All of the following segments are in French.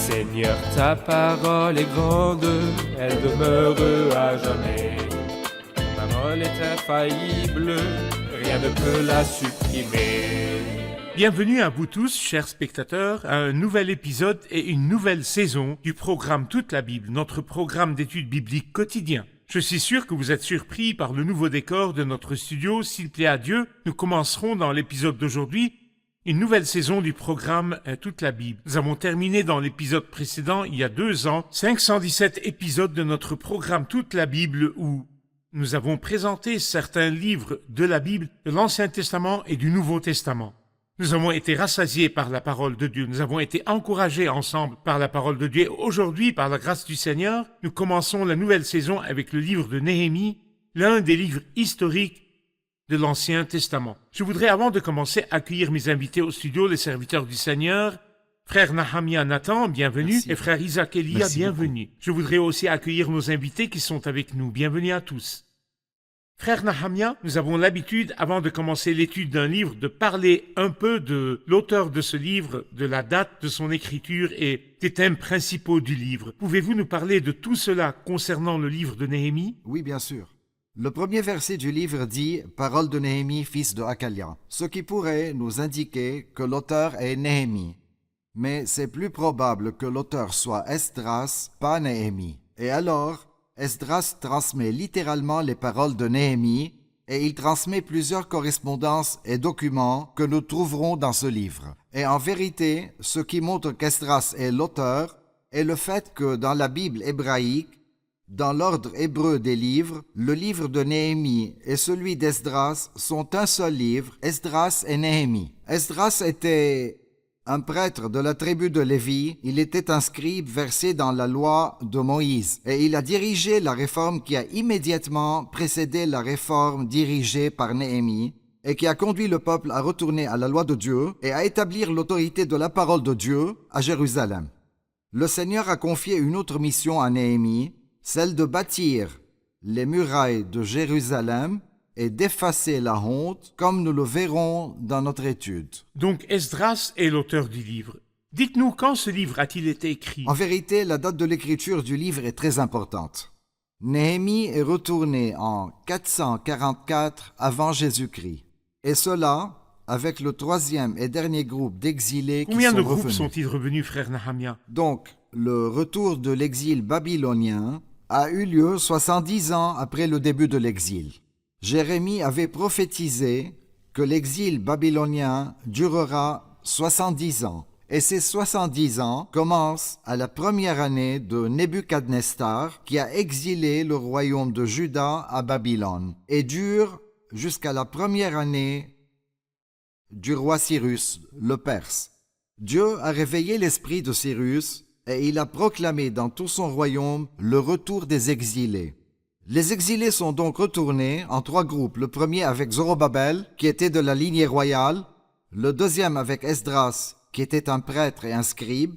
Seigneur, ta parole est grande, elle demeure à jamais. Ta parole est infaillible, rien ne peut la supprimer. Bienvenue à vous tous, chers spectateurs, à un nouvel épisode et une nouvelle saison du programme Toute la Bible, notre programme d'études bibliques quotidien. Je suis sûr que vous êtes surpris par le nouveau décor de notre studio. S'il plaît à Dieu, nous commencerons dans l'épisode d'aujourd'hui une nouvelle saison du programme Toute la Bible. Nous avons terminé dans l'épisode précédent, il y a 2 ans, 517 épisodes de notre programme Toute la Bible où nous avons présenté certains livres de la Bible, de l'Ancien Testament et du Nouveau Testament. Nous avons été rassasiés par la parole de Dieu. Nous avons été encouragés ensemble par la parole de Dieu. Aujourd'hui, par la grâce du Seigneur, nous commençons la nouvelle saison avec le livre de Néhémie, l'un des livres historiques de l'Ancien Testament. Je voudrais, avant de commencer, accueillir mes invités au studio, les serviteurs du Seigneur. Frère Nahamia Nathan, bienvenue. Merci. Et frère Isaac Elia, merci bienvenue. Beaucoup. Je voudrais aussi accueillir nos invités qui sont avec nous. Bienvenue à tous. Frère Nahamia, nous avons l'habitude, avant de commencer l'étude d'un livre, de parler un peu de l'auteur de ce livre, de la date de son écriture et des thèmes principaux du livre. Pouvez-vous nous parler de tout cela concernant le livre de Néhémie? Oui, bien sûr. Le premier verset du livre dit « Parole de Néhémie, fils de Hakalia », ce qui pourrait nous indiquer que l'auteur est Néhémie. Mais c'est plus probable que l'auteur soit Esdras, pas Néhémie. Et alors, Esdras transmet littéralement les paroles de Néhémie et il transmet plusieurs correspondances et documents que nous trouverons dans ce livre. Et en vérité, ce qui montre qu'Esdras est l'auteur est le fait que dans la Bible hébraïque, dans l'ordre hébreu des livres, le livre de Néhémie et celui d'Esdras sont un seul livre, Esdras et Néhémie. Esdras était un prêtre de la tribu de Lévi. Il était un scribe versé dans la loi de Moïse et il a dirigé la réforme qui a immédiatement précédé la réforme dirigée par Néhémie et qui a conduit le peuple à retourner à la loi de Dieu et à établir l'autorité de la parole de Dieu à Jérusalem. Le Seigneur a confié une autre mission à Néhémie, celle de bâtir les murailles de Jérusalem et d'effacer la honte, comme nous le verrons dans notre étude. Donc Esdras est l'auteur du livre. Dites-nous, quand ce livre a-t-il été écrit? En vérité, la date de l'écriture du livre est très importante. Néhémie est retourné en 444 avant Jésus-Christ. Et cela avec le 3e et dernier groupe d'exilés qui sont revenus. Combien de groupes sont-ils revenus, frère Nahamia? Donc, le retour de l'exil babylonien a eu lieu 70 ans après le début de l'exil. Jérémie avait prophétisé que l'exil babylonien durera 70 ans. Et ces 70 ans commencent à la première année de Nebuchadnezzar qui a exilé le royaume de Juda à Babylone et durent jusqu'à la première année du roi Cyrus, le Perse. Dieu a réveillé l'esprit de Cyrus et il a proclamé dans tout son royaume le retour des exilés. Les exilés sont donc retournés en 3 groupes. Le premier avec Zorobabel, qui était de la lignée royale, le deuxième avec Esdras, qui était un prêtre et un scribe,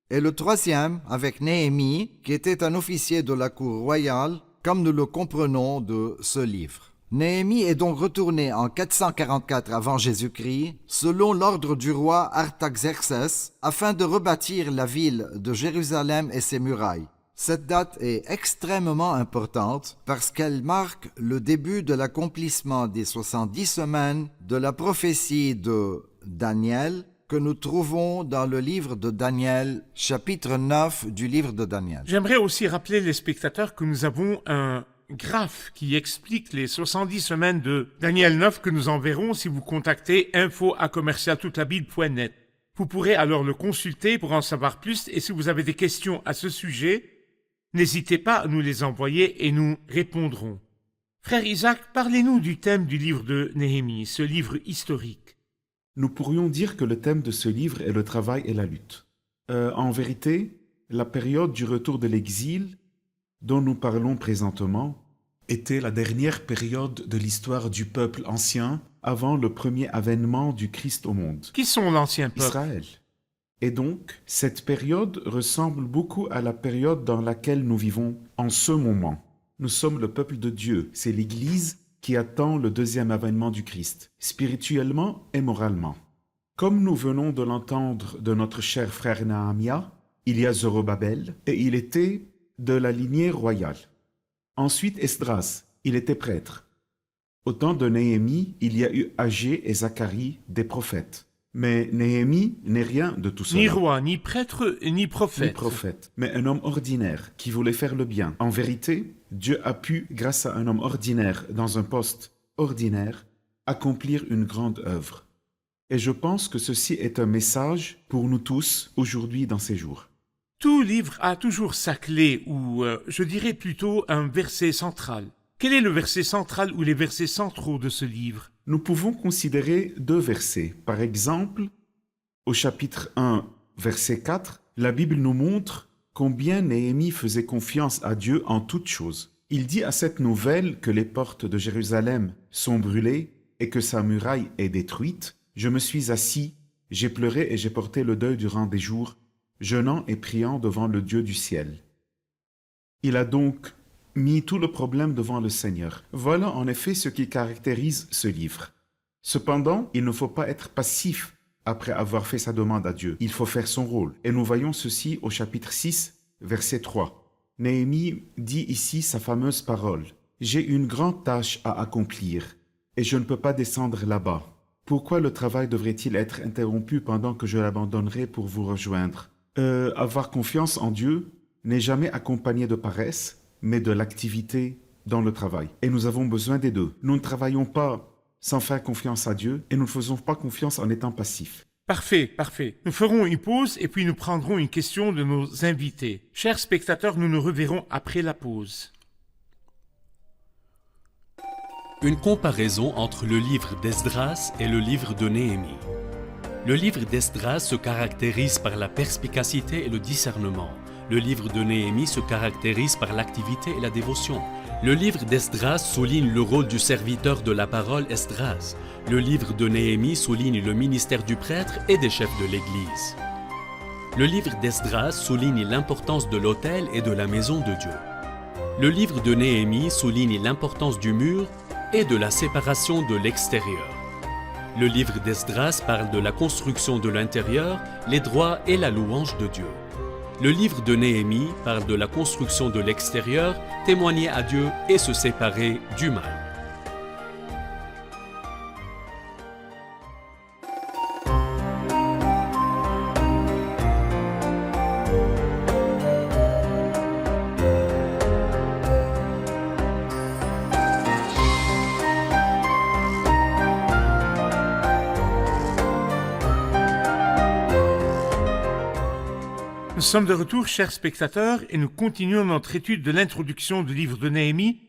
et le troisième avec Néhémie, qui était un officier de la cour royale, comme nous le comprenons de ce livre. Néhémie est donc retourné en 444 avant Jésus-Christ, selon l'ordre du roi Artaxerxès, afin de rebâtir la ville de Jérusalem et ses murailles. Cette date est extrêmement importante parce qu'elle marque le début de l'accomplissement des 70 semaines de la prophétie de Daniel que nous trouvons dans le livre de Daniel, chapitre 9 du livre de Daniel. J'aimerais aussi rappeler les spectateurs que nous avons un graphe qui explique les 70 semaines de Daniel 9 que nous enverrons si vous contactez info@commercialtoutelabible.net. Vous pourrez alors le consulter pour en savoir plus et si vous avez des questions à ce sujet, n'hésitez pas à nous les envoyer et nous répondrons. Frère Isaac, parlez-nous du thème du livre de Néhémie, ce livre historique. Nous pourrions dire que le thème de ce livre est le travail et la lutte. En vérité, la période du retour de l'exil dont nous parlons présentement était la dernière période de l'histoire du peuple ancien avant le premier avènement du Christ au monde. Qui sont l'ancien peuple? Israël. Et donc, cette période ressemble beaucoup à la période dans laquelle nous vivons en ce moment. Nous sommes le peuple de Dieu, c'est l'Église qui attend le deuxième avènement du Christ, spirituellement et moralement. Comme nous venons de l'entendre de notre cher frère Nahamia, il y a Zorobabel, et il était de la lignée royale. Ensuite, Esdras, il était prêtre. Au temps de Néhémie, il y a eu Agé et Zacharie, des prophètes. Mais Néhémie n'est rien de tout cela. Ni roi, ni prêtre, ni prophète. Ni prophète, mais un homme ordinaire qui voulait faire le bien. En vérité, Dieu a pu, grâce à un homme ordinaire dans un poste ordinaire, accomplir une grande œuvre. Et je pense que ceci est un message pour nous tous aujourd'hui dans ces jours. Tout livre a toujours sa clé, ou je dirais plutôt un verset central. Quel est le verset central ou les versets centraux de ce livre? Nous pouvons considérer 2 versets. Par exemple, au chapitre 1, verset 4, la Bible nous montre combien Néhémie faisait confiance à Dieu en toutes choses. Il dit à cette nouvelle que les portes de Jérusalem sont brûlées et que sa muraille est détruite. Je me suis assis, j'ai pleuré et j'ai porté le deuil durant des jours, jeûnant et priant devant le Dieu du ciel. Il a donc mis tout le problème devant le Seigneur. Voilà en effet ce qui caractérise ce livre. Cependant, il ne faut pas être passif après avoir fait sa demande à Dieu. Il faut faire son rôle. Et nous voyons ceci au chapitre 6, verset 3. Néhémie dit ici sa fameuse parole. « J'ai une grande tâche à accomplir, et je ne peux pas descendre là-bas. Pourquoi le travail devrait-il être interrompu pendant que je l'abandonnerai pour vous rejoindre ?» Avoir confiance en Dieu n'est jamais accompagné de paresse, mais de l'activité dans le travail. Et nous avons besoin des deux. Nous ne travaillons pas sans faire confiance à Dieu et nous ne faisons pas confiance en étant passifs. Parfait, parfait. Nous ferons une pause et puis nous prendrons une question de nos invités. Chers spectateurs, nous nous reverrons après la pause. Une comparaison entre le livre d'Esdras et le livre de Néhémie. Le livre d'Esdras se caractérise par la perspicacité et le discernement. Le livre de Néhémie se caractérise par l'activité et la dévotion. Le livre d'Esdras souligne le rôle du serviteur de la parole Esdras. Le livre de Néhémie souligne le ministère du prêtre et des chefs de l'Église. Le livre d'Esdras souligne l'importance de l'autel et de la maison de Dieu. Le livre de Néhémie souligne l'importance du mur et de la séparation de l'extérieur. Le livre d'Esdras parle de la construction de l'intérieur, les droits et la louange de Dieu. Le livre de Néhémie parle de la construction de l'extérieur, témoigner à Dieu et se séparer du mal. Nous sommes de retour, chers spectateurs, et nous continuons notre étude de l'introduction du livre de Néhémie.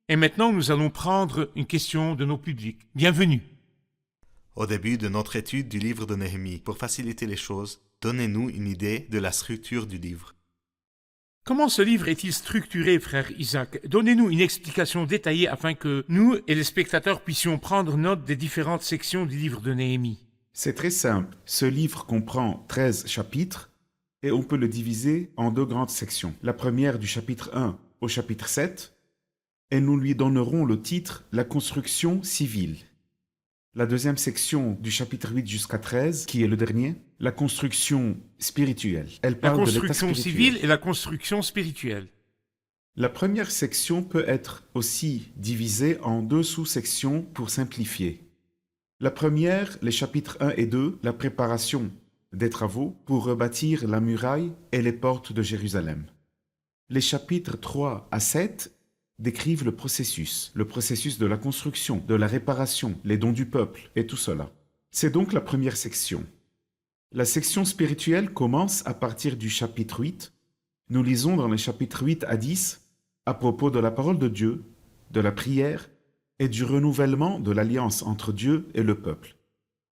Et maintenant, nous allons prendre une question de nos publics. Bienvenue. Au début de notre étude du livre de Néhémie, pour faciliter les choses, donnez-nous une idée de la structure du livre. Comment ce livre est-il structuré, frère Isaac? Donnez-nous une explication détaillée afin que nous et les spectateurs puissions prendre note des différentes sections du livre de Néhémie. C'est très simple. Ce livre comprend 13 chapitres et on peut le diviser en 2 grandes sections. La première du chapitre 1 au chapitre 7, et nous lui donnerons le titre « La construction civile ». La deuxième section du chapitre 8 jusqu'à 13, qui est le dernier, la construction spirituelle. Elle La parle de l'état construction spirituel. civile et la construction spirituelle. La première section peut être aussi divisée en 2 sous-sections pour simplifier. La première, les chapitres 1 et 2, la préparation des travaux pour rebâtir la muraille et les portes de Jérusalem. Les chapitres 3 à 7 décrivent le processus de la construction, de la réparation, les dons du peuple et tout cela. C'est donc la première section. La section spirituelle commence à partir du chapitre 8. Nous lisons dans les chapitres 8 à 10 à propos de la parole de Dieu, de la prière et du renouvellement de l'alliance entre Dieu et le peuple.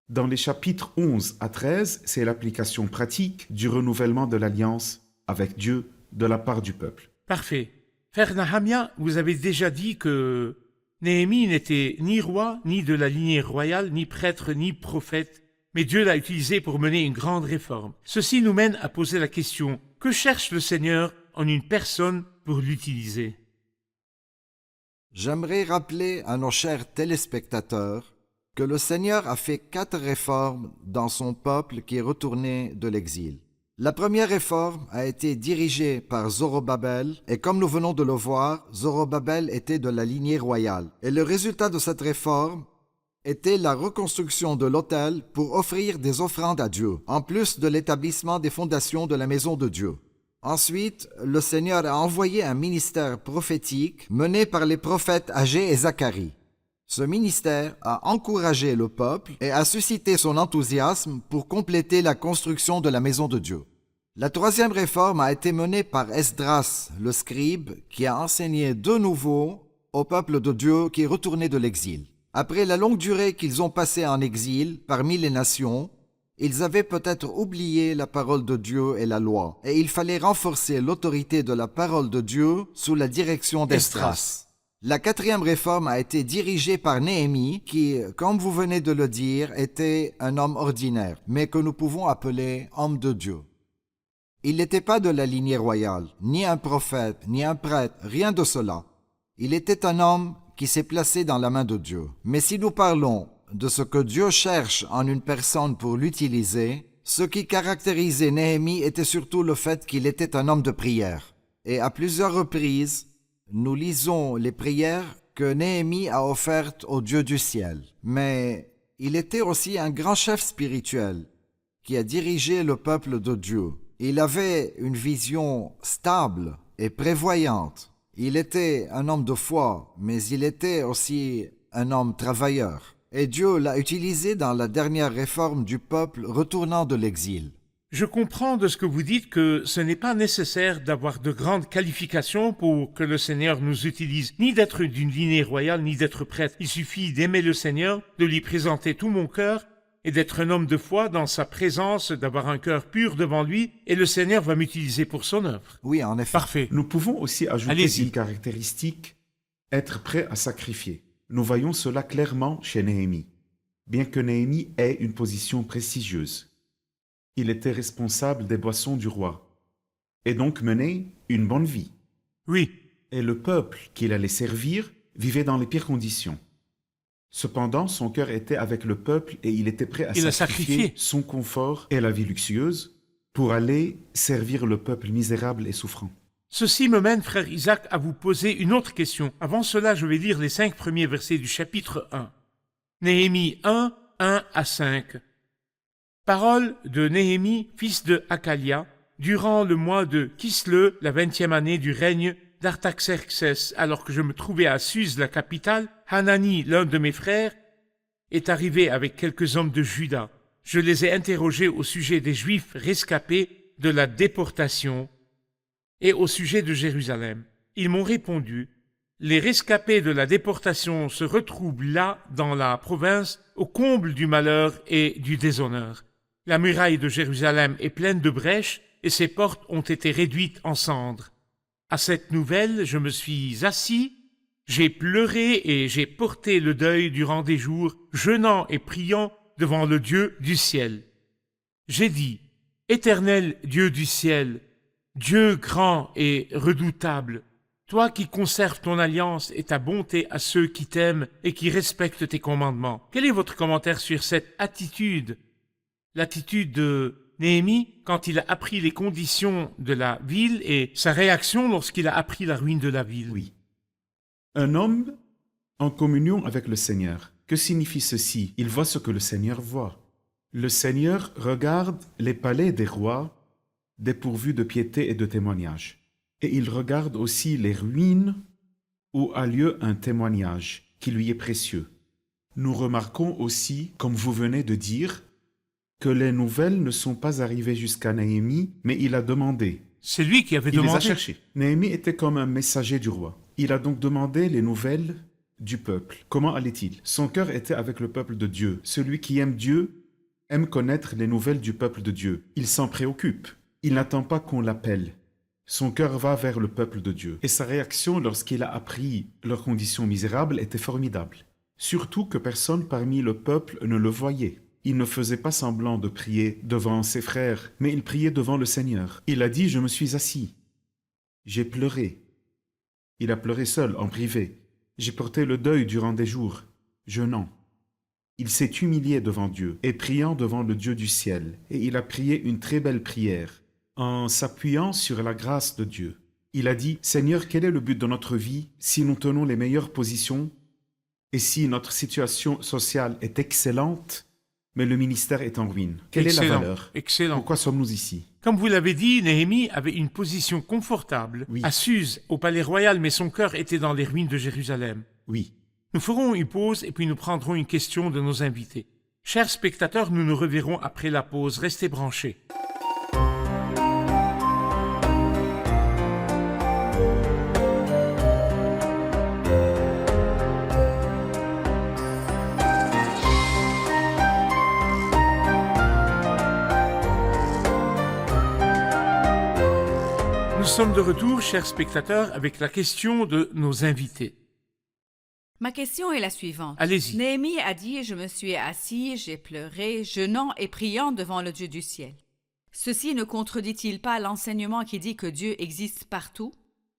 Dans les chapitres 11 à 13, c'est l'application pratique du renouvellement de l'alliance avec Dieu de la part du peuple. Parfait. Frère Nahamia, vous avez déjà dit que Néhémie n'était ni roi, ni de la lignée royale, ni prêtre, ni prophète, mais Dieu l'a utilisé pour mener une grande réforme. Ceci nous mène à poser la question, que cherche le Seigneur en une personne pour l'utiliser? J'aimerais rappeler à nos chers téléspectateurs que le Seigneur a fait 4 réformes dans son peuple qui est retourné de l'exil. La première réforme a été dirigée par Zorobabel, et comme nous venons de le voir, Zorobabel était de la lignée royale. Et le résultat de cette réforme était la reconstruction de l'autel pour offrir des offrandes à Dieu, en plus de l'établissement des fondations de la maison de Dieu. Ensuite, le Seigneur a envoyé un ministère prophétique mené par les prophètes Agé et Zacharie. Ce ministère a encouragé le peuple et a suscité son enthousiasme pour compléter la construction de la maison de Dieu. La troisième réforme a été menée par Esdras, le scribe, qui a enseigné de nouveau au peuple de Dieu qui est retourné de l'exil. Après la longue durée qu'ils ont passée en exil parmi les nations, ils avaient peut-être oublié la parole de Dieu et la loi, et il fallait renforcer l'autorité de la parole de Dieu sous la direction d'Esdras. La quatrième réforme a été dirigée par Néhémie, qui, comme vous venez de le dire, était un homme ordinaire, mais que nous pouvons appeler homme de Dieu. Il n'était pas de la lignée royale, ni un prophète, ni un prêtre, rien de cela. Il était un homme qui s'est placé dans la main de Dieu. Mais si nous parlons de ce que Dieu cherche en une personne pour l'utiliser, ce qui caractérisait Néhémie était surtout le fait qu'il était un homme de prière. Et à plusieurs reprises, nous lisons les prières que Néhémie a offertes au Dieu du ciel. Mais il était aussi un grand chef spirituel qui a dirigé le peuple de Dieu. Il avait une vision stable et prévoyante. Il était un homme de foi, mais il était aussi un homme travailleur. Et Dieu l'a utilisé dans la dernière réforme du peuple retournant de l'exil. Je comprends de ce que vous dites que ce n'est pas nécessaire d'avoir de grandes qualifications pour que le Seigneur nous utilise, ni d'être d'une lignée royale, ni d'être prêtre. Il suffit d'aimer le Seigneur, de lui présenter tout mon cœur et d'être un homme de foi dans sa présence, d'avoir un cœur pur devant lui, et le Seigneur va m'utiliser pour son œuvre. Oui, en effet. Parfait. Nous pouvons aussi ajouter Allez-y. une caractéristique, être prêt à sacrifier. Nous voyons cela clairement chez Néhémie. Bien que Néhémie ait une position prestigieuse, il était responsable des boissons du roi, et donc menait une bonne vie. Oui, Et le peuple qu'il allait servir vivait dans les pires conditions. Cependant, son cœur était avec le peuple et il était prêt à Il a sacrifier sacrifié. son confort et la vie luxueuse pour aller servir le peuple misérable et souffrant. ceci me mène, frère Isaac, à vous poser une autre question. Avant cela, je vais lire les 5 premiers versets du chapitre 1. Néhémie 1, 1 à 5. Parole de Néhémie, fils de Hakalia, durant le mois de Kisle, la 20e année du règne d'Artaxerxès, alors que je me trouvais à Suse, la capitale, Hanani, l'un de mes frères, est arrivé avec quelques hommes de Juda. Je les ai interrogés au sujet des Juifs rescapés de la déportation et au sujet de Jérusalem. Ils m'ont répondu, « Les rescapés de la déportation se retrouvent là, dans la province, au comble du malheur et du déshonneur. La muraille de Jérusalem est pleine de brèches et ses portes ont été réduites en cendres. À cette nouvelle, je me suis assis, j'ai pleuré et j'ai porté le deuil durant des jours, jeûnant et priant devant le Dieu du ciel. J'ai dit, « Éternel Dieu du ciel, Dieu grand et redoutable, toi qui conserves ton alliance et ta bonté à ceux qui t'aiment et qui respectent tes commandements. » Quel est votre commentaire sur cette attitude? L'attitude de Néhémie quand il a appris les conditions de la ville et sa réaction lorsqu'il a appris la ruine de la ville. Oui. Un homme en communion avec le Seigneur. Que signifie ceci? Il voit ce que le Seigneur voit. Le Seigneur regarde les palais des rois dépourvus de piété et de témoignage. Et il regarde aussi les ruines où a lieu un témoignage qui lui est précieux. Nous remarquons aussi, comme vous venez de dire, que les nouvelles ne sont pas arrivées jusqu'à Néhémie, mais il a demandé. C'est lui qui avait Il les a demandé. cherchées. Néhémie était comme un messager du roi. Il a donc demandé les nouvelles du peuple. Comment allait-il? Son cœur était avec le peuple de Dieu. Celui qui aime Dieu aime connaître les nouvelles du peuple de Dieu. Il s'en préoccupe. Il n'attend pas qu'on l'appelle. Son cœur va vers le peuple de Dieu. Et sa réaction lorsqu'il a appris leurs conditions misérables était formidable. Surtout que personne parmi le peuple ne le voyait. Il ne faisait pas semblant de prier devant ses frères, mais il priait devant le Seigneur. Il a dit, « Je me suis assis. J'ai pleuré. » Il a pleuré seul, en privé. J'ai porté le deuil durant des jours, jeûnant. Il s'est humilié devant Dieu et priant devant le Dieu du ciel. Et il a prié une très belle prière. en s'appuyant sur la grâce de Dieu. Il a dit, Seigneur, quel est le but de notre vie si nous tenons les meilleures positions et si notre situation sociale est excellente, mais le ministère est en ruine? Quelle est la valeur? Excellent. Pourquoi sommes-nous ici? Comme vous l'avez dit, Néhémie avait une position confortable Oui. à Suse, au palais royal, mais son cœur était dans les ruines de Jérusalem. Oui. Nous ferons une pause et puis nous prendrons une question de nos invités. Chers spectateurs, nous nous reverrons après la pause. Restez branchés. Nous sommes de retour, chers spectateurs, avec la question de nos invités. Ma question est la suivante. Allez-y. Néhémie a dit « Je me suis assis, j'ai pleuré, jeûnant et priant devant le Dieu du ciel ». Ceci ne contredit-il pas l'enseignement qui dit que Dieu existe partout?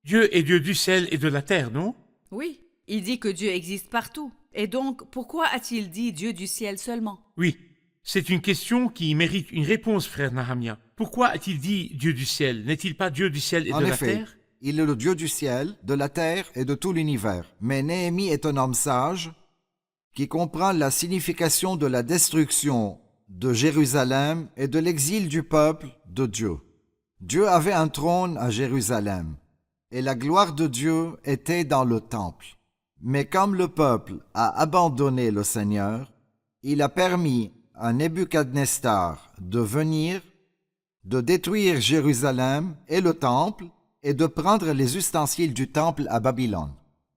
Dieu est Dieu du ciel et de la terre, non? Oui, il dit que Dieu existe partout. Et donc, pourquoi a-t-il dit Dieu du ciel seulement? Oui, c'est une question qui mérite une réponse, frère Nahamia. Pourquoi a-t-il dit Dieu du ciel? N'est-il pas Dieu du ciel et En de effet, la terre? il est le Dieu du ciel, de la terre et de tout l'univers. Mais Néhémie est un homme sage qui comprend la signification de la destruction de Jérusalem et de l'exil du peuple de Dieu. Dieu avait un trône à Jérusalem et la gloire de Dieu était dans le temple. Mais comme le peuple a abandonné le Seigneur, il a permis à Nebuchadnezzar de venir, de détruire Jérusalem et le temple et de prendre les ustensiles du temple à Babylone.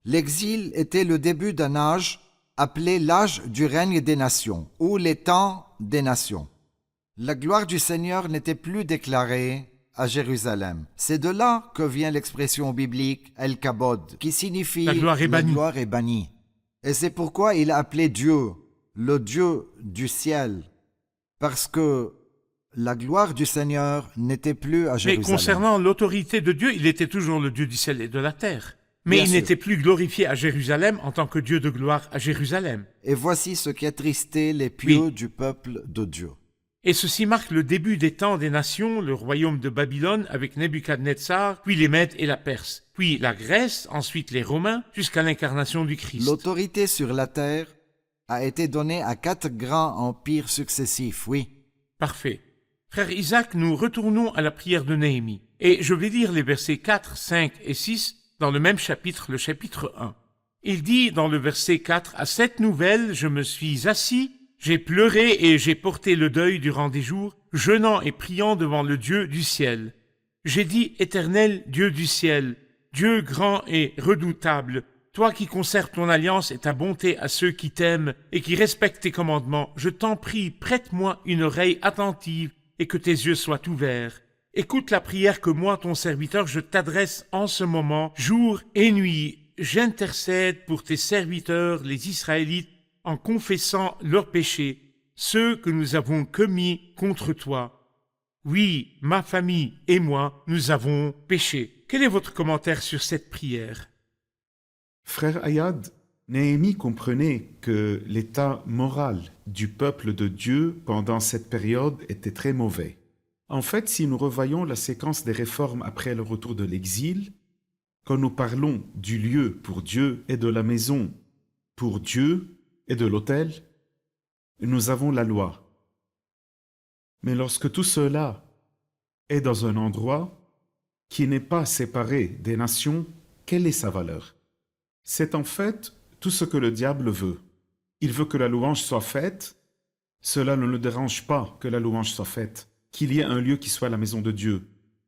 L'exil était le début d'un âge appelé l'âge du règne des nations, ou les temps des nations. La gloire du Seigneur n'était plus déclarée à Jérusalem. C'est de là que vient l'expression biblique El-Kabod, qui signifie La gloire est bannie. Et c'est pourquoi il a appelé Dieu le Dieu du ciel, parce que la gloire du Seigneur n'était plus à Jérusalem. Mais concernant l'autorité de Dieu, il était toujours le Dieu du ciel et de la terre. Mais Bien il sûr. n'était plus glorifié à Jérusalem en tant que Dieu de gloire à Jérusalem. Et voici ce qui attristait les pieux Oui. du peuple de Dieu. Et ceci marque le début des temps des nations, le royaume de Babylone avec Nebuchadnezzar, puis les Mèdes et la Perse, puis la Grèce, ensuite les Romains, jusqu'à l'incarnation du Christ. L'autorité sur la terre a été donnée à 4 grands empires successifs, oui. Parfait. Frère Isaac, nous retournons à la prière de Néhémie. Et je vais lire les versets 4, 5 et 6 dans le même chapitre, le chapitre 1. Il dit dans le verset 4, « À cette nouvelle, je me suis assis, j'ai pleuré et j'ai porté le deuil durant des jours, jeûnant et priant devant le Dieu du ciel. J'ai dit, Éternel Dieu du ciel, Dieu grand et redoutable, toi qui conserves ton alliance et ta bonté à ceux qui t'aiment et qui respectent tes commandements, je t'en prie, prête-moi une oreille attentive et que tes yeux soient ouverts. Écoute la prière que moi, ton serviteur, je t'adresse en ce moment, jour et nuit. J'intercède pour tes serviteurs, les Israélites, en confessant leurs péchés, ceux que nous avons commis contre toi. Oui, ma famille et moi, nous avons péché. Quel est votre commentaire sur cette prière? Frère Ayad, Néhémie comprenait que l'état moral du peuple de Dieu pendant cette période était très mauvais. En fait, si nous revoyons la séquence des réformes après le retour de l'exil, quand nous parlons du lieu pour Dieu et de la maison pour Dieu et de l'autel, nous avons la loi. Mais lorsque tout cela est dans un endroit qui n'est pas séparé des nations, quelle est sa valeur? C'est en fait tout ce que le diable veut. Il veut que la louange soit faite. Cela ne le dérange pas que la louange soit faite, qu'il y ait un lieu qui soit la maison de Dieu,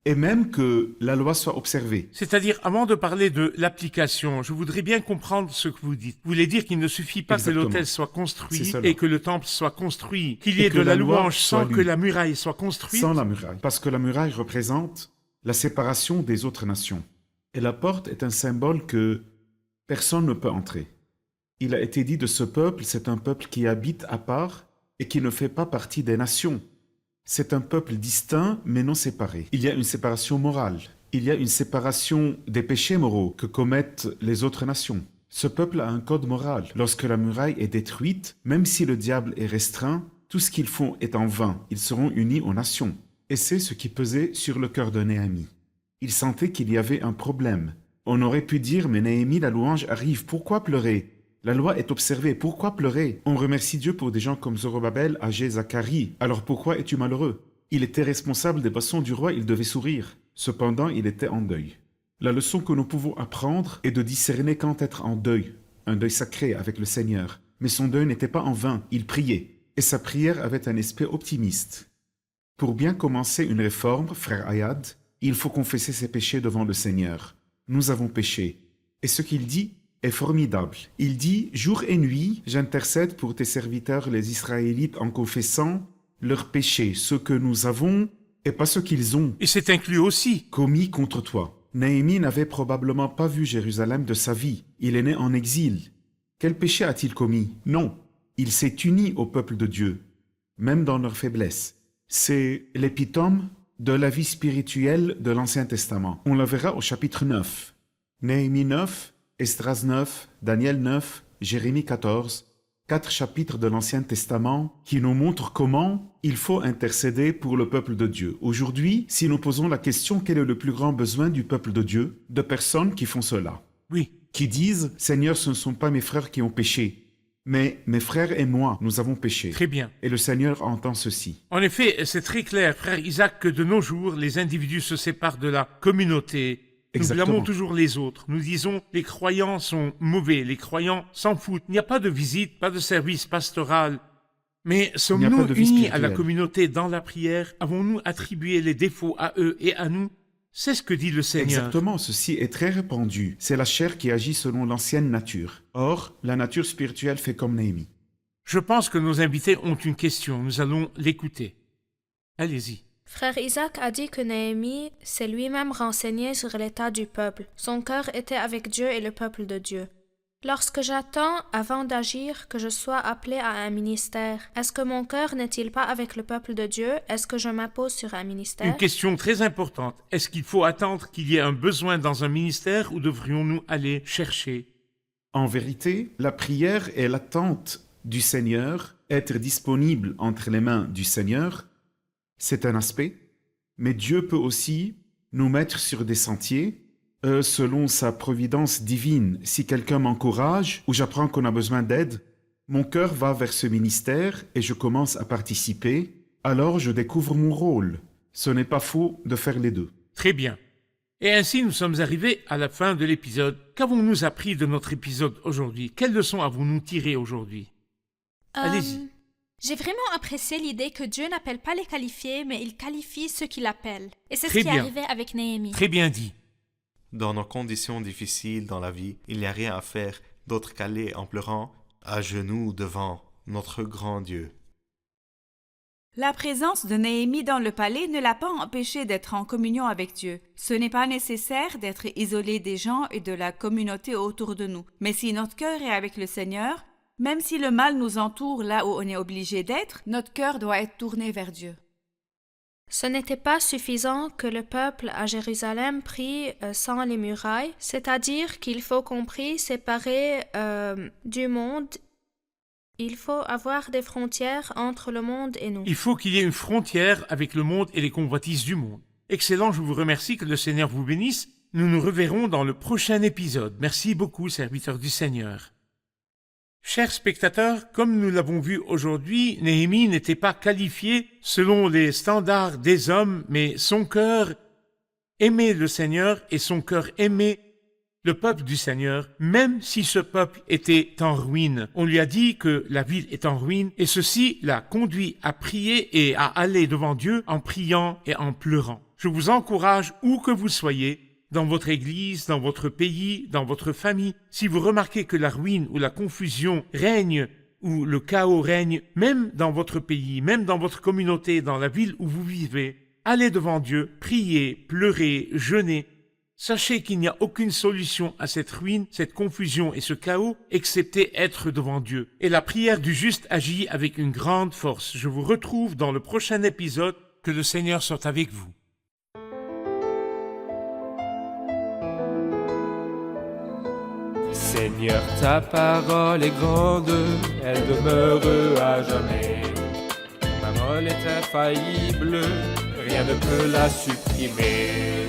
et même que la loi soit observée. C'est-à-dire, avant de parler de l'application, je voudrais bien comprendre ce que vous dites. Vous voulez dire qu'il ne suffit pas Exactement. que l'autel soit construit C'est cela. et que le temple soit construit, qu'il y Et ait que de la la loi louange soit sans lue. que la muraille soit construite? Sans la muraille, parce que la muraille représente la séparation des autres nations. Et la porte est un symbole que personne ne peut entrer. Il a été dit de ce peuple, c'est un peuple qui habite à part et qui ne fait pas partie des nations. C'est un peuple distinct mais non séparé. Il y a une séparation morale. Il y a une séparation des péchés moraux que commettent les autres nations. Ce peuple a un code moral. Lorsque la muraille est détruite, même si le diable est restreint, tout ce qu'ils font est en vain. Ils seront unis aux nations. Et c'est ce qui pesait sur le cœur de Néhémie. Il sentait qu'il y avait un problème. On aurait pu dire, mais Néhémie, la louange arrive, pourquoi pleurer? La loi est observée, pourquoi pleurer? On remercie Dieu pour des gens comme Zorobabel, Agé, Zacharie. Alors pourquoi es-tu malheureux? Il était responsable des bâtons du roi, il devait sourire. Cependant, il était en deuil. La leçon que nous pouvons apprendre est de discerner quand être en deuil, un deuil sacré avec le Seigneur. Mais son deuil n'était pas en vain, il priait. Et sa prière avait un aspect optimiste. Pour bien commencer une réforme, frère Ayad, il faut confesser ses péchés devant le Seigneur. Nous avons péché. Et ce qu'il dit est formidable. Il dit, jour et nuit, j'intercède pour tes serviteurs les Israélites en confessant leurs péchés, ce que nous avons et pas ce qu'ils ont Et c'est inclus aussi. commis contre toi. Néhémie n'avait probablement pas vu Jérusalem de sa vie. Il est né en exil. Quel péché a-t-il commis? Non. Il s'est uni au peuple de Dieu, même dans leur faiblesse. C'est l'épitome de la vie spirituelle de l'Ancien Testament. On la verra au chapitre 9. Néhémie 9, Esdras 9, Daniel 9, Jérémie 14, 4 chapitres de l'Ancien Testament qui nous montrent comment il faut intercéder pour le peuple de Dieu. Aujourd'hui, si nous posons la question quel est le plus grand besoin du peuple de Dieu, de personnes qui font cela, Oui. qui disent « Seigneur, ce ne sont pas mes frères qui ont péché, mais mes frères et moi, nous avons péché. » Très bien. Et le Seigneur entend ceci. En effet, c'est très clair, frère Isaac, que de nos jours, les individus se séparent de la communauté. Nous Exactement. blâmons toujours les autres. Nous disons, les croyants sont mauvais, les croyants s'en foutent. Il n'y a pas de visite, pas de service pastoral. Mais Il n'y a sommes-nous pas de vie unis à la spirituelle. communauté dans la prière? Avons-nous attribué les défauts à eux et à nous? C'est ce que dit le Seigneur. Exactement, ceci est très répandu. C'est la chair qui agit selon l'ancienne nature. Or, la nature spirituelle fait comme Néhémie. Je pense que nos invités ont une question. Nous allons l'écouter. Allez-y. Frère Isaac a dit que Néhémie s'est lui-même renseigné sur l'état du peuple. Son cœur était avec Dieu et le peuple de Dieu. Lorsque j'attends, avant d'agir, que je sois appelé à un ministère, est-ce que mon cœur n'est-il pas avec le peuple de Dieu? Est-ce que je m'impose sur un ministère? Une question très importante. Est-ce qu'il faut attendre qu'il y ait un besoin dans un ministère ou devrions-nous aller chercher? En vérité, la prière est l'attente du Seigneur, être disponible entre les mains du Seigneur, c'est un aspect, mais Dieu peut aussi nous mettre sur des sentiers, selon sa providence divine. Si quelqu'un m'encourage ou j'apprends qu'on a besoin d'aide, mon cœur va vers ce ministère et je commence à participer, alors je découvre mon rôle. Ce n'est pas faux de faire les deux. Très bien. Et ainsi, nous sommes arrivés à la fin de l'épisode. Qu'avons-nous appris de notre épisode aujourd'hui? Quelles leçons avons-nous tirées aujourd'hui? Allez-y. J'ai vraiment apprécié l'idée que Dieu n'appelle pas les qualifiés, mais il qualifie ceux qui l'appellent. Et c'est ce Très qui est bien. arrivé avec Néhémie. Très bien dit. Dans nos conditions difficiles dans la vie, il n'y a rien à faire d'autre qu'aller en pleurant à genoux devant notre grand Dieu. La présence de Néhémie dans le palais ne l'a pas empêché d'être en communion avec Dieu. Ce n'est pas nécessaire d'être isolé des gens et de la communauté autour de nous. Mais si notre cœur est avec le Seigneur, même si le mal nous entoure là où on est obligé d'être, notre cœur doit être tourné vers Dieu. Ce n'était pas suffisant que le peuple à Jérusalem prie sans les murailles, c'est-à-dire qu'il faut qu'on prie séparé du monde. Il faut avoir des frontières entre le monde et nous. Il faut qu'il y ait une frontière avec le monde et les convoitises du monde. Excellent, je vous remercie, que le Seigneur vous bénisse. Nous nous reverrons dans le prochain épisode. Merci beaucoup, serviteurs du Seigneur. Chers spectateurs, comme nous l'avons vu aujourd'hui, Néhémie n'était pas qualifié selon les standards des hommes, mais son cœur aimait le Seigneur et son cœur aimait le peuple du Seigneur, même si ce peuple était en ruine. On lui a dit que la ville est en ruine et ceci l'a conduit à prier et à aller devant Dieu en priant et en pleurant. Je vous encourage, où que vous soyez, dans votre église, dans votre pays, dans votre famille, si vous remarquez que la ruine ou la confusion règne ou le chaos règne, même dans votre pays, même dans votre communauté, dans la ville où vous vivez, allez devant Dieu, priez, pleurez, jeûnez. Sachez qu'il n'y a aucune solution à cette ruine, cette confusion et ce chaos, excepté être devant Dieu. Et la prière du juste agit avec une grande force. Je vous retrouve dans le prochain épisode. Que le Seigneur soit avec vous. Seigneur, ta parole est grande, elle demeure à jamais. Ta parole parole est infaillible, rien ne peut la supprimer.